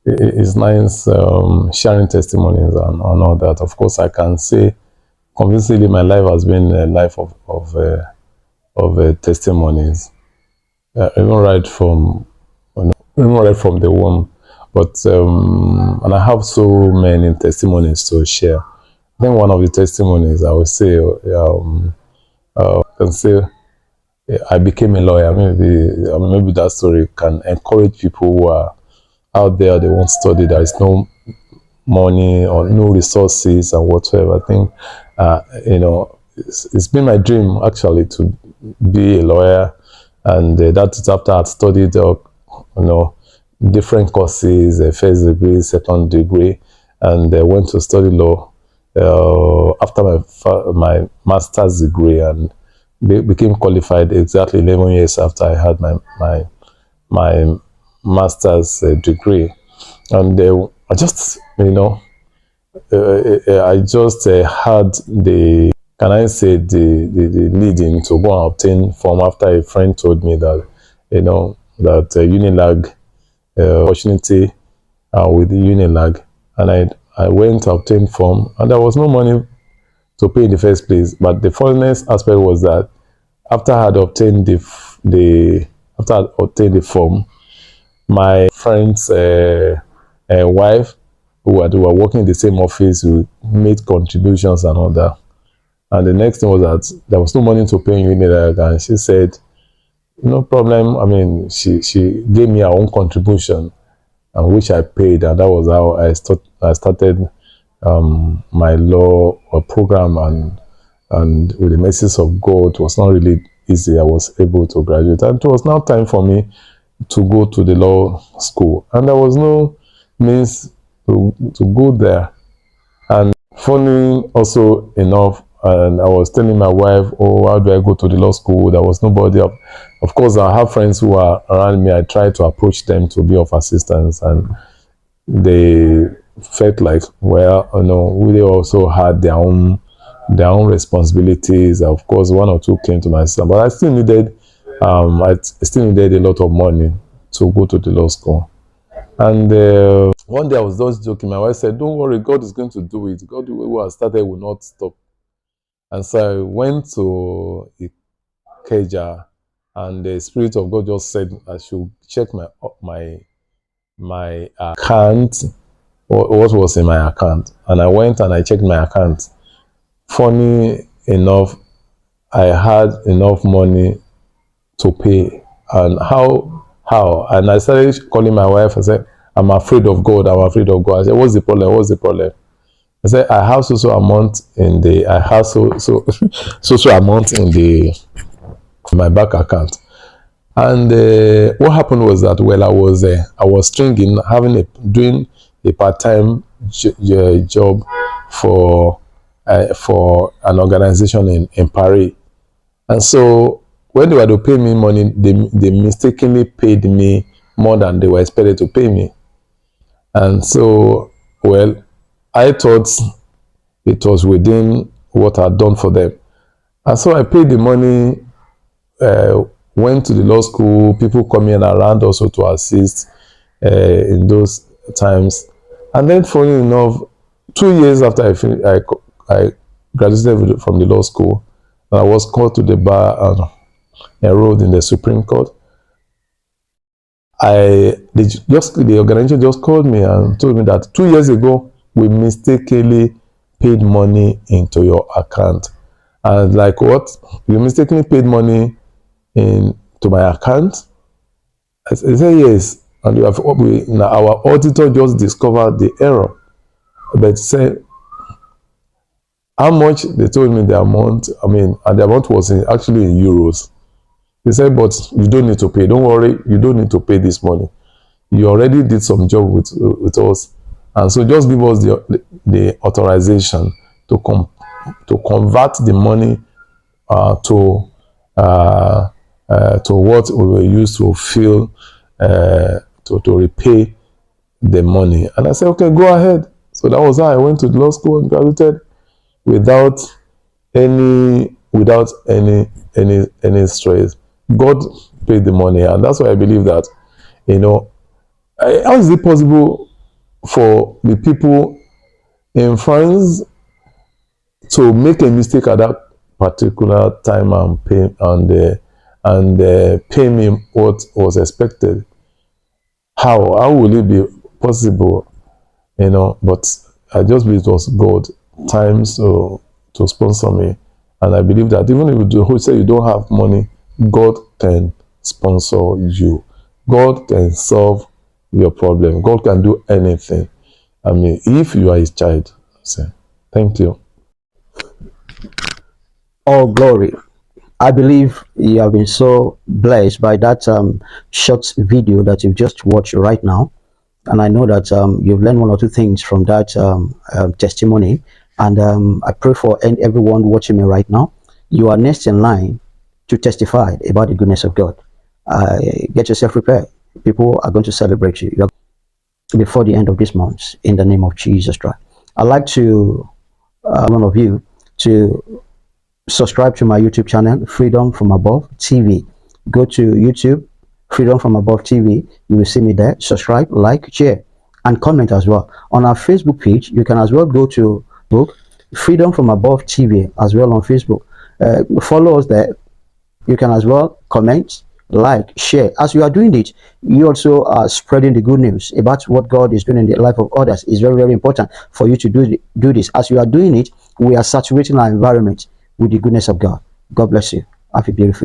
it's nice sharing testimonies and all that. Of course, I can say convincingly my life has been a life of testimonies, even right from even right from the womb. But and I have so many testimonies to share. I think one of the testimonies I would say can say I became a lawyer. Maybe that story can encourage people who are out there. They won't study. There is no money or no resources and whatsoever. I think it's been my dream actually to be a lawyer, and that is after I'd studied different courses, first degree, second degree, and went to study law after my master's degree, and became qualified exactly 11 years after I had my master's degree. And I just I just had the, can I say, the leading to go and obtain form after a friend told me that that Unilag opportunity with the Unilag, and I went to obtain form, and there was no money to pay in the first place. But the funniest aspect was that after I had obtained the form, my friend's wife, who were working in the same office, who made contributions and all that. And the next thing was that there was no money to pay in Unilag, and she said, no problem. I mean, she gave me her own contribution, and which I paid, and that was how I started my law program, and with the mercies of God, it was not really easy. I was able to graduate, and it was now time for me to go to the law school, and there was no means to go there. And funny also enough, and I was telling my wife, oh, how do I go to the law school? There was nobody. Of course, I have friends who are around me. I tried to approach them to be of assistance, and they felt like, well, they also had their own responsibilities. Of course, one or two came to my sister, but I still needed a lot of money to go to the law school. And one day I was just joking. My wife said, don't worry, God is going to do it. God, who has started, will not stop. And so I went to Ikeja, and the Spirit of God just said I should check my account, what was in my account. And I went and I checked my account. Funny enough, I had enough money to pay. And how? And I started calling my wife. I said, I'm afraid of God. I'm afraid of God. I said, what's the problem? What's the problem? I said, I have so amount in the, I have so amount in my bank account. And what happened was that, well, I was stringing, doing a part-time job for an organization in Paris. And so when they were to pay me money, they mistakenly paid me more than they were expected to pay me. And so, well, I thought it was within what I'd done for them. And so I paid the money, went to the law school, people coming around also to assist in those times. And then, funny enough, 2 years after I graduated from the law school, I was called to the bar and enrolled in the Supreme Court. The organization just called me and told me that 2 years ago, we mistakenly paid money into your account. And like, what? You mistakenly paid money into my account? I said, yes. And our auditor just discovered the error. But said, how much? They told me the amount. And the amount was actually in euros. They said, but you don't need to pay. Don't worry, you don't need to pay this money. You already did some job with us. And so just give us the authorization to convert the money to what we will use to fill to repay the money. And I said, okay, go ahead. So that was how I went to the law school and graduated without any stress. God paid the money, and that's why I believe that, how is it possible for the people in France to make a mistake at that particular time and pay me what was expected. How will it be possible? But I just believe it was God times to sponsor me. And I believe that even if you say you don't have money, God can sponsor you. God can solve your problem. God can do anything. I mean, if you are his child. So, thank you. All glory. I believe you have been so blessed by that short video that you've just watched right now. And I know that you've learned one or two things from that testimony. And I pray for everyone watching me right now. You are next in line to testify about the goodness of God. Get yourself prepared. People are going to celebrate you before the end of this month in the name of Jesus Christ. I'd like to, one of you, to subscribe to my YouTube channel, Freedom From Above TV. Go to YouTube, Freedom From Above TV. You will see me there. Subscribe, like, share, and comment as well. On our Facebook page, you can as well go to book Freedom From Above TV as well on Facebook. Follow us there. You can as well comment, like, share. As you are doing it, you also are spreading the good news about what God is doing in the life of others. It's very, very important for you to do this. As you are doing it, we are saturating our environment with the goodness of God. God bless you. Have a beautiful